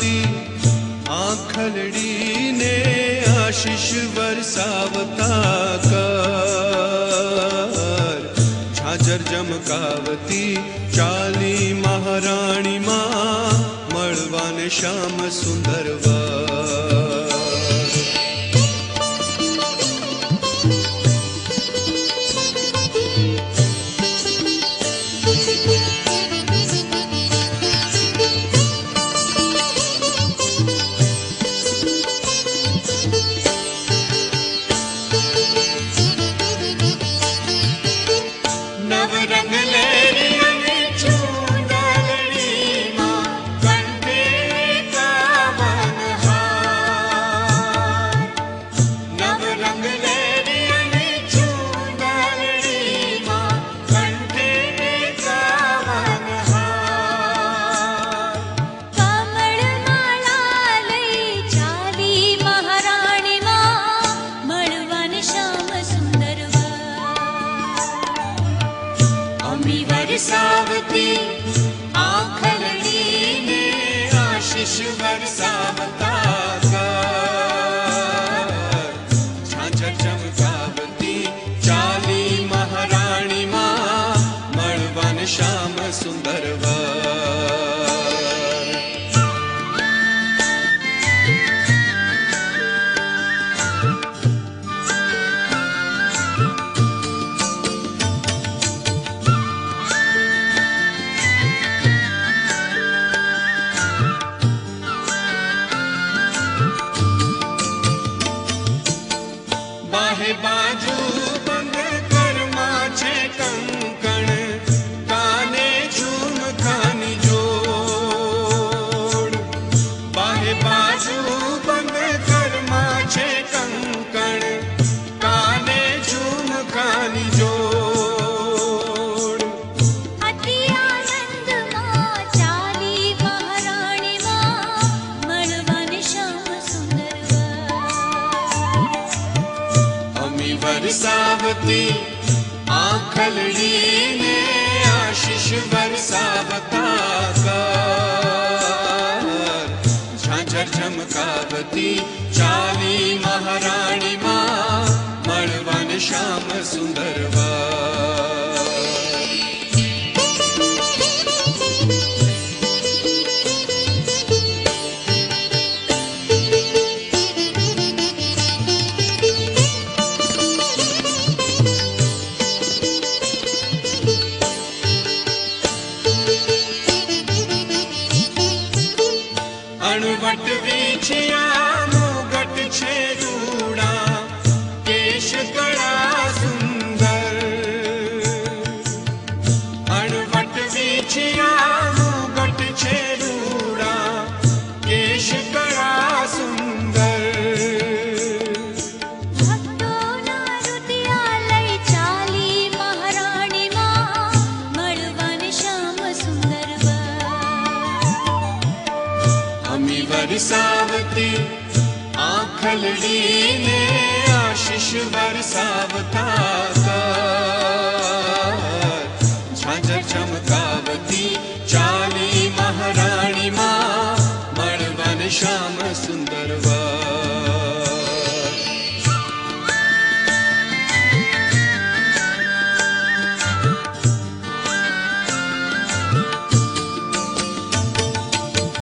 વરસાવતી આંખલડી ને આશીષ વરસાવતા કર ઝાંઝર જમકાવતી ચાલી મહારાણી માં મળવાને શ્યામ સુંદર વર વરસાવતી આંખલડી ને આશીષ વરસાવતા કર ઝાંઝર ચમકાવતી ચાલી મહારાણી માં મળવાને શ્યામ સુંદર बाजू बंद करमा छे कंकण काने झुमखानी जोड़ बाहे बाजू बंद करमा छे कंकण काने झुमखानी जोड़ अति आनंद मां चाली महाराणी मां મળવાને શ્યામ સુંદર વરસાવતી આંખલડી ને આશીષ વરસાવતા કર ઝાંઝર ચમકાવતી ચાલી મહારાણી માં મળવાને શ્યામ સુંદર અણવટ વીછિયા મુગટ છે રૂડા કેશ કળા સુંદર અણવટ વીછિયા મુગટ છે રૂડા કેશ કળા સુંદર ભક્તોના રૂપિયા લઈ ચાલી મહારાણી માં મળવાને શ્યામ સુંદર વરસાવતી આંખલડી ને આશીષ વરસાવતા